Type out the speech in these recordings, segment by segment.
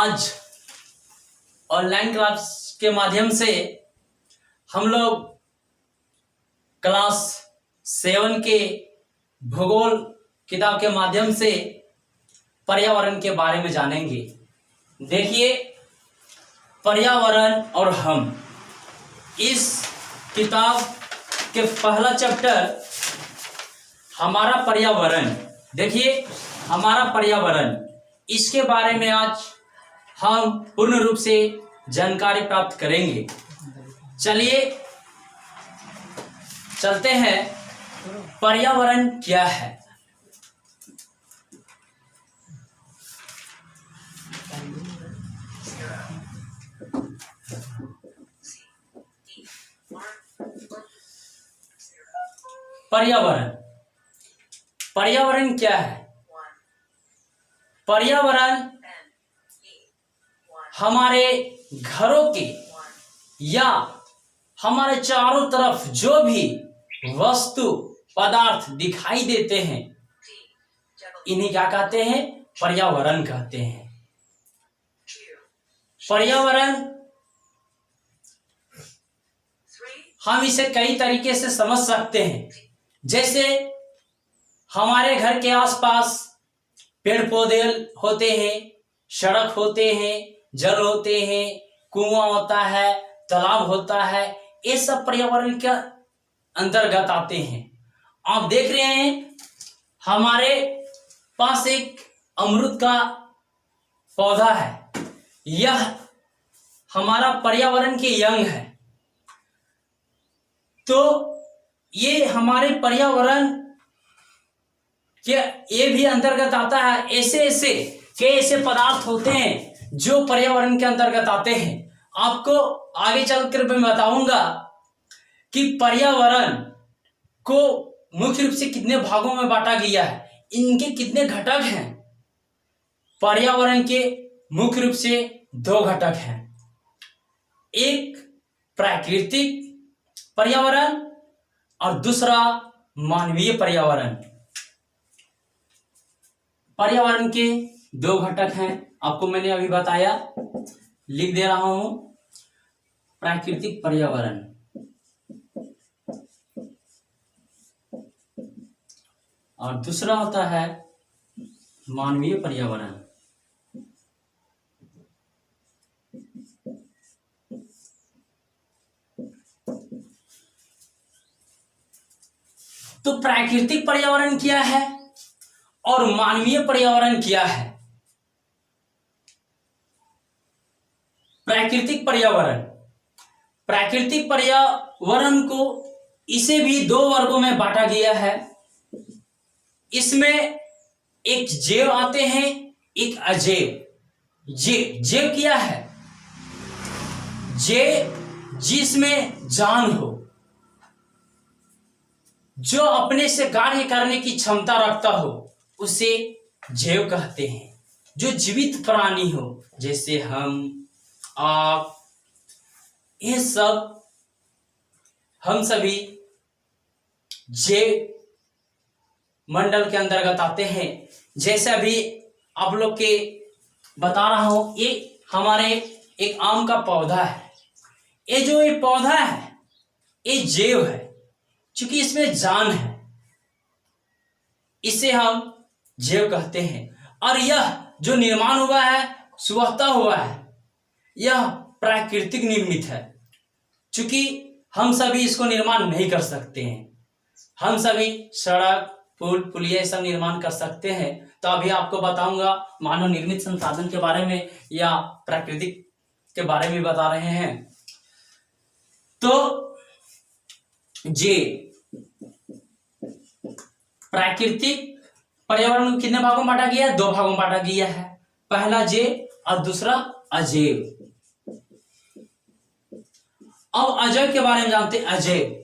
आज online class के माध्यम से हम लोग क्लास 7 के भूगोल किताब के माध्यम से पर्यावरण के बारे में जानेंगे। देखिए, पर्यावरण और हम, इस किताब के पहला चैप्टर हमारा पर्यावरण। देखिए, हमारा पर्यावरण, इसके बारे में आज हम पूर्ण रूप से जानकारी प्राप्त करेंगे। चलिए चलते हैं, पर्यावरण क्या है। पर्यावरण, पर्यावरण क्या है? पर्यावरण हमारे घरों के या हमारे चारों तरफ जो भी वस्तु पदार्थ दिखाई देते हैं, इन्हें क्या कहते हैं? पर्यावरण कहते हैं। पर्यावरण हम इसे कई तरीके से समझ सकते हैं। जैसे हमारे घर के आसपास पेड़ पौधे होते हैं, सड़क होते हैं, जल होते हैं, कुआं होता है, तालाब होता है, ये सब पर्यावरण के अंतर्गत आते हैं। आप देख रहे हैं, हमारे पास एक अमरूद का पौधा है, यह हमारा पर्यावरण के अंग है। तो ये हमारे पर्यावरण के ये भी अंतर्गत आता है। ऐसे पदार्थ होते हैं जो पर्यावरण के अंतर्गत आते हैं। आपको आगे चलकर मैं बताऊंगा कि पर्यावरण को मुख्य रूप से कितने भागों में बांटा गया है, इनके कितने घटक हैं। पर्यावरण के मुख्य रूप से 2 घटक हैं, एक प्राकृतिक पर्यावरण और दूसरा मानवीय पर्यावरण। पर्यावरण के 2 घटक हैं, आपको मैंने अभी बताया, लिख दे रहा हूं। प्राकृतिक पर्यावरण और दूसरा होता है मानवीय पर्यावरण। तो प्राकृतिक पर्यावरण क्या है और मानवीय पर्यावरण क्या है? प्राकृतिक पर्यावरण, प्राकृतिक पर्यावरण को इसे भी 2 वर्गों में बांटा गया है। इसमें एक जैव आते हैं, एक अजैव। जैव क्या है? जैव जिसमें जान हो, जो अपने से कार्य करने की क्षमता रखता हो, उसे जैव कहते हैं। जो जीवित प्राणी हो, जैसे हम, आप, ये सब, हम सभी जैव मंडल के अंतर्गत आते हैं। जैसे अभी आप लोग के बता रहा हूं, ये हमारे एक आम का पौधा है। ये पौधा है, ये जैव है, क्योंकि इसमें जान है, इसे हम जैव कहते हैं। और यह जो निर्माण हुआ है, स्वतः हुआ है, यह प्राकृतिक निर्मित है, क्योंकि हम सभी इसको निर्माण नहीं कर सकते हैं। हम सभी सड़क, पुल, पुलिया सब निर्माण कर सकते हैं। तो अभी आपको बताऊंगा मानव निर्मित संसाधन के बारे में या प्राकृतिक के बारे में बता रहे हैं। तो प्राकृतिक पर्यावरण को कितने भागों में बांटा गया है? 2 भागों में बांटा गया है। पहला जैव और दूसरा अजैव। अब अजैव के बारे में जानते हैं।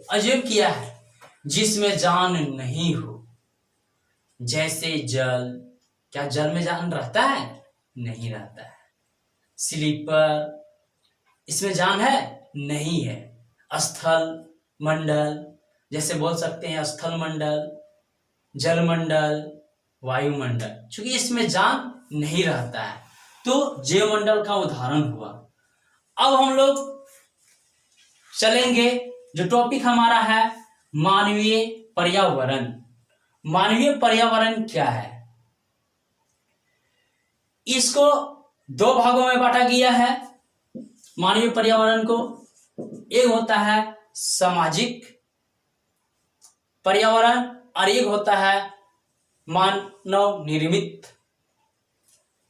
अजैव क्या है? जिसमें जान नहीं हो। जैसे जल, क्या जल में जान रहता है? नहीं रहता है। स्लीपर, इसमें जान है? नहीं है। स्थल मंडल, जैसे बोल सकते हैं स्थल मंडल, जल मंडल, वायुमंडल, क्योंकि इसमें जान नहीं रहता है। तो जैवमंडल का उदाहरण हुआ। अब हम लोग चलेंगे, जो टॉपिक हमारा है मानवीय पर्यावरण। मानवीय पर्यावरण क्या है? इसको दो भागों में बांटा गया है मानवीय पर्यावरण को। एक होता है सामाजिक पर्यावरण और एक होता है मानव निर्मित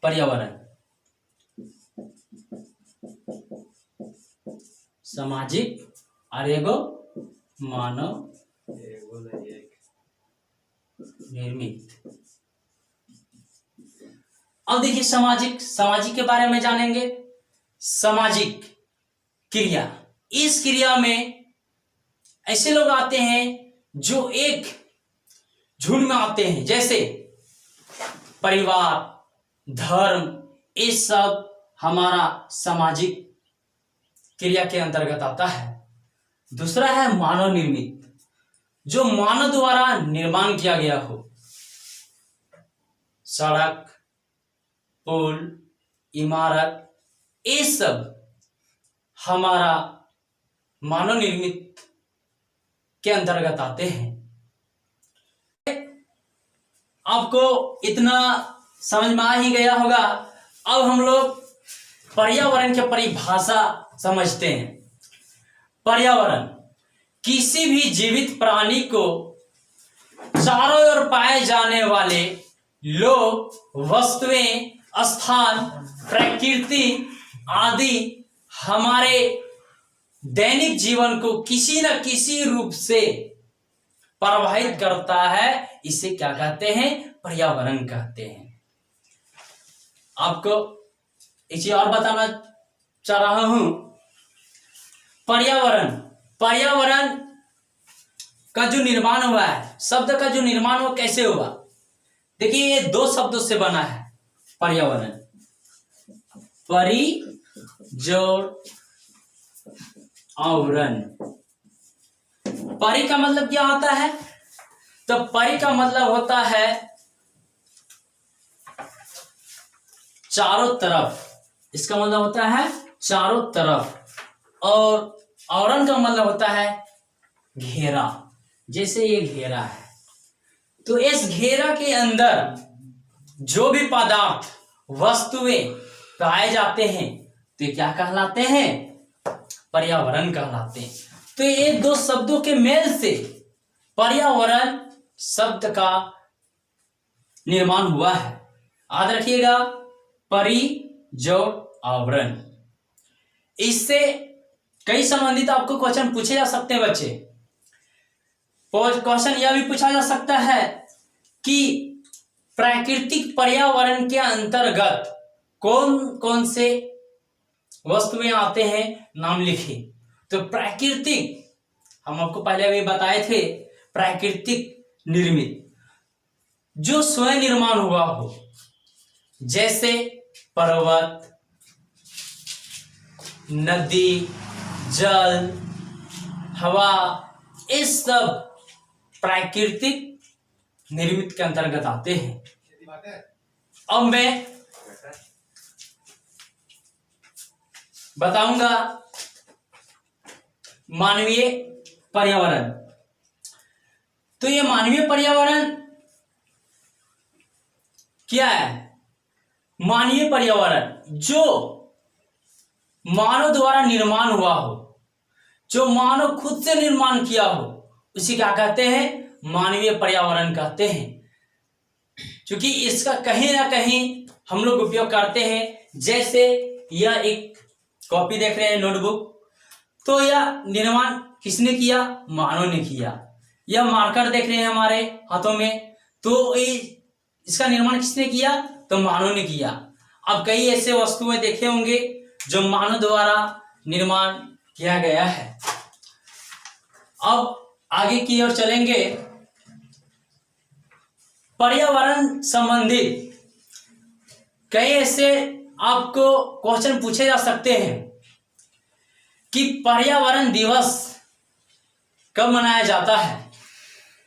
पर्यावरण। सामाजिक और एगो मानव निर्मित। अब देखिए सामाजिक के बारे में जानेंगे। सामाजिक क्रिया, इस क्रिया में ऐसे लोग आते हैं जो एक झुंड में आते हैं, जैसे परिवार, धर्म, ये सब हमारा सामाजिक क्रिया के अंतर्गत आता है। दूसरा है मानव निर्मित, जो मानव द्वारा निर्माण किया गया हो। सड़क, पुल, इमारत, ये सब हमारा मानव निर्मित के अंतर्गत आते हैं। आपको इतना समझ में आ ही गया होगा। अब हम लोग पर्यावरण की परिभाषा समझते हैं। पर्यावरण किसी भी जीवित प्राणी को चारों ओर पाए जाने वाले लोग, वस्तुएं, स्थान, प्रकृति आदि हमारे दैनिक जीवन को किसी न किसी रूप से प्रभावित करता है। इसे क्या कहते हैं? पर्यावरण कहते हैं। आपको एक चीज और बताना चाह रहा हूं। पर्यावरण का जो निर्माण हुआ है, शब्द का जो निर्माण हुआ कैसे हुआ? देखिए, ये दो शब्दों से बना है पर्यावरण। परि जोड़ आवरण। परि का मतलब क्या होता है? तो परि का मतलब होता है चारों तरफ। इसका मतलब होता है चारों तरफ। और आवरण का मतलब होता है घेरा। जैसे ये घेरा है, तो इस घेरा के अंदर जो भी पदार्थ, वस्तुएं पाए जाते हैं तो ये क्या कहलाते हैं? पर्यावरण कहलाते हैं। तो ये दो शब्दों के मेल से पर्यावरण शब्द का निर्माण हुआ है। याद रखिएगा, परि जोड़ आवरण। इससे कई संबंधित आपको क्वेश्चन पूछे जा सकते हैं बच्चे। क्वेश्चन यह भी पूछा जा सकता है कि प्राकृतिक पर्यावरण के अंतर्गत कौन कौन से वस्तुएं आते हैं, नाम लिखिए। तो प्राकृतिक, हम आपको पहले भी बताए थे, प्राकृतिक निर्मित, जो स्वयं निर्माण हुआ हो, जैसे पर्वत, नदी, जल, हवा, ये सब प्राकृतिक निर्मित के अंतर्गत आते हैं। अब मैं बताऊंगा मानवीय पर्यावरण। तो ये मानवीय पर्यावरण क्या है? मानवीय पर्यावरण जो मानव द्वारा निर्माण हुआ हो, जो मानव खुद से निर्माण किया हो, उसी क्या कहते हैं? मानवीय पर्यावरण कहते हैं। क्योंकि इसका कहीं ना कहीं हम लोग उपयोग करते हैं। जैसे यह एक कॉपी देख रहे हैं, नोटबुक, तो यह निर्माण किसने किया? मानव ने किया। यह मार्कर देख रहे हैं हमारे हाथों में, तो इसका निर्माण किसने किया? तो मानव ने किया। अब कई ऐसे वस्तुएं देखे होंगे जो मानव द्वारा निर्माण किया गया है। अब आगे की ओर चलेंगे। पर्यावरण संबंधित कई ऐसे आपको क्वेश्चन पूछे जा सकते हैं कि पर्यावरण दिवस कब मनाया जाता है?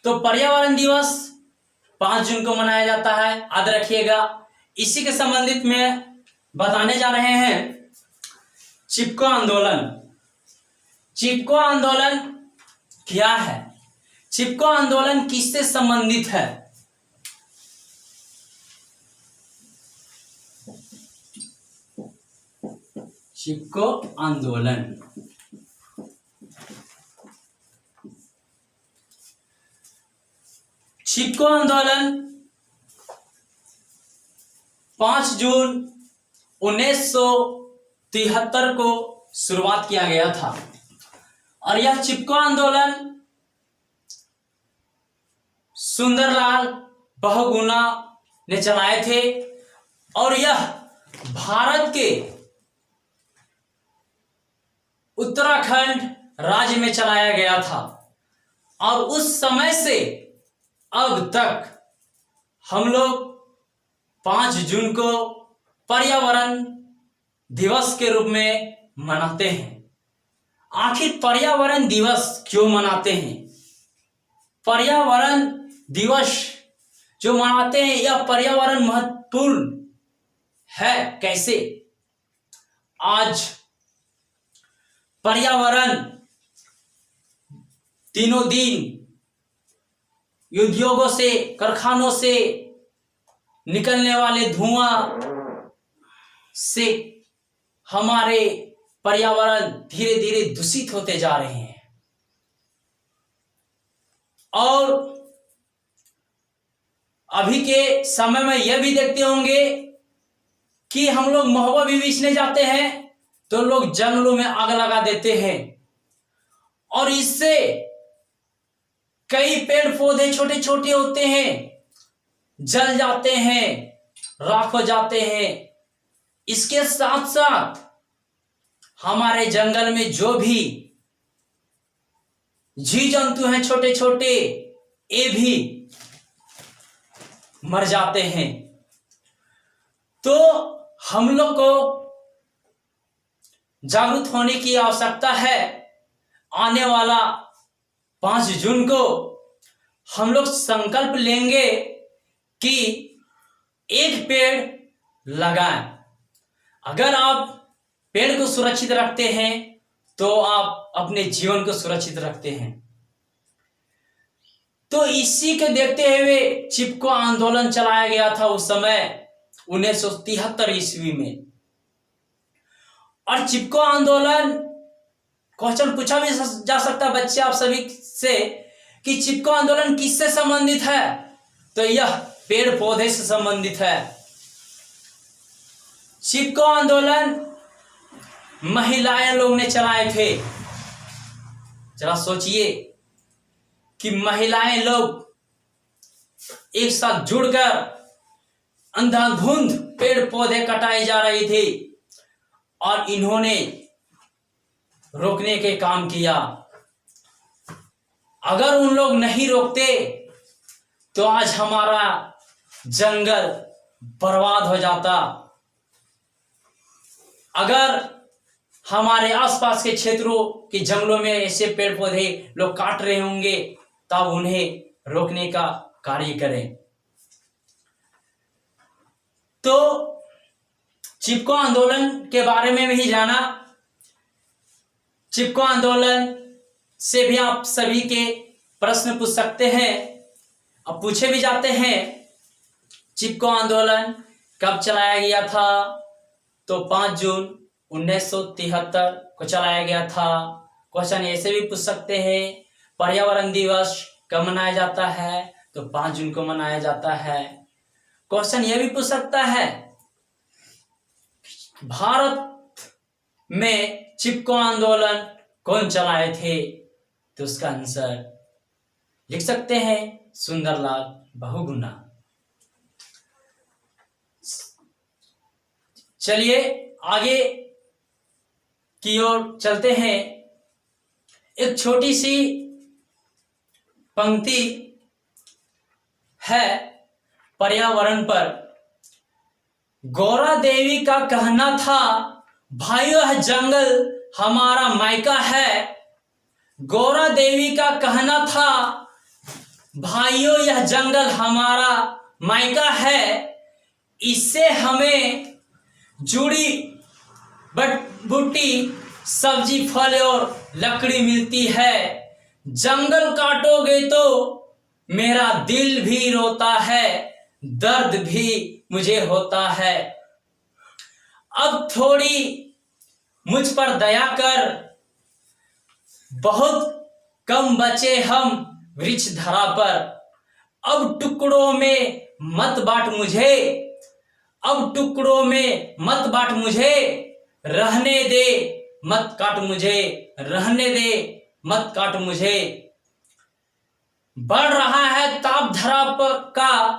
तो पर्यावरण दिवस 5 जून को मनाया जाता है। याद रखिएगा। इसी के संबंधित में बताने जा रहे हैं चिपको आंदोलन। चिपको आंदोलन क्या है? चिपको आंदोलन किससे संबंधित है? चिपको आंदोलन चिपको आंदोलन 5 जून 1973 को शुरुआत किया गया था और यह चिपको आंदोलन सुंदरलाल बहुगुणा ने चलाए थे और यह भारत के उत्तराखंड राज्य में चलाया गया था और उस समय से अब तक हम लोग 5 जून को पर्यावरण दिवस के रूप में मनाते हैं। आखिर पर्यावरण दिवस क्यों मनाते हैं? पर्यावरण दिवस जो मनाते हैं यह पर्यावरण महत्वपूर्ण है। कैसे? आज पर्यावरण दिनों दिन उद्योगों से, कारखानों से निकलने वाले धुआं से हमारे पर्यावरण धीरे धीरे दूषित होते जा रहे हैं और अभी के समय में यह भी देखते होंगे कि हम लोग महुआ भी बेचने जाते हैं तो लोग जंगलों में आग लगा देते हैं और इससे कई पेड़ पौधे छोटे छोटे होते हैं, जल जाते हैं, राख हो जाते हैं। इसके साथ साथ हमारे जंगल में जो भी जीव जंतु हैं छोटे छोटे, ये भी मर जाते हैं। तो हम लोग को जागरूक होने की आवश्यकता है। आने वाला 5 जून को हम लोग संकल्प लेंगे कि एक पेड़ लगाएं। अगर आप पेड़ को सुरक्षित रखते हैं तो आप अपने जीवन को सुरक्षित रखते हैं। तो इसी के देखते हुए चिपको आंदोलन चलाया गया था उस समय 1973 ईस्वी में। और चिपको आंदोलन क्वेश्चन पूछा भी जा सकता है बच्चे आप सभी से कि चिपको आंदोलन किससे संबंधित है? तो यह पेड़ पौधे से संबंधित है। चिपको आंदोलन महिलाएं लोग ने चलाए थे। जरा सोचिए कि महिलाएं लोग एक साथ जुड़कर अंधाधुंध पेड़ पौधे कटाए जा रहे थे और इन्होंने रोकने के काम किया। अगर उन लोग नहीं रोकते तो आज हमारा जंगल बर्बाद हो जाता। अगर हमारे आसपास के क्षेत्रों के जंगलों में ऐसे पेड़ पौधे लोग काट रहे होंगे तब उन्हें रोकने का कार्य करें। तो चिपको आंदोलन के बारे में भी जाना। चिपको आंदोलन से भी आप सभी के प्रश्न पूछ सकते हैं, अब पूछे भी जाते हैं। चिपको आंदोलन कब चलाया गया था? तो 5 जून 1973 को चलाया गया था। क्वेश्चन ऐसे भी पूछ सकते हैं, पर्यावरण दिवस कब मनाया जाता है? तो 5 जून को मनाया जाता है। क्वेश्चन यह भी पूछ सकता है, भारत में चिपको आंदोलन कौन चलाए थे? तो उसका आंसर लिख सकते हैं सुंदरलाल बहुगुणा। चलिए आगे की ओर चलते हैं। एक छोटी सी पंक्ति है पर्यावरण पर। गौरा देवी का कहना था, भाइयों यह जंगल हमारा मायका है। गौरा देवी का कहना था, भाइयों यह जंगल हमारा मायका है। इससे हमें जुड़ी बूटी सब्जी फल और लकड़ी मिलती है। जंगल काटोगे तो मेरा दिल भी रोता है, दर्द भी मुझे होता है। अब थोड़ी मुझ पर दया कर, बहुत कम बचे हम वृक्ष धरा पर। अब टुकड़ों में मत बांट मुझे, अब टुकड़ों में मत बांट मुझे, रहने दे मत काट मुझे, रहने दे मत काट मुझे। बढ़ रहा है ताप धरा का,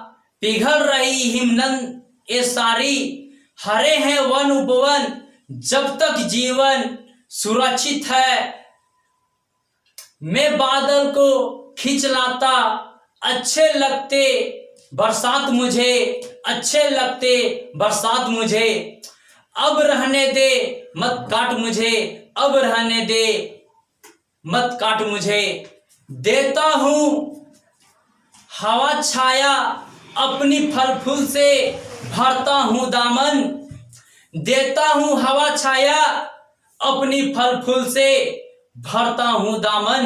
पिघल रही हिमनद ये सारी। हरे हैं वन उपवन जब तक जीवन सुरक्षित है। मैं बादल को खींच लाता, अच्छे लगते बरसात मुझे, अच्छे लगते बरसात मुझे। अब रहने दे मत काट मुझे, अब रहने दे मत काट मुझे। देता हूँ हवा छाया अपनी फल फूल से, भरता हूँ दामन। देता हूँ हवा छाया अपनी फल फूल से, भरता हूँ दामन।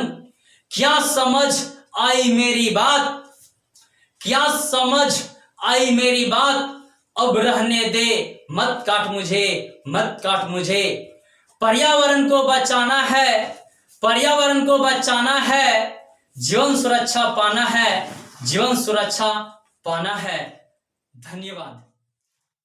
क्या समझ आई मेरी बात, क्या समझ आई मेरी बात। अब रहने दे मत काट मुझे, मत काट मुझे। पर्यावरण को बचाना है, पर्यावरण को बचाना है। जीवन सुरक्षा पाना है, जीवन सुरक्षा पाना है। धन्यवाद।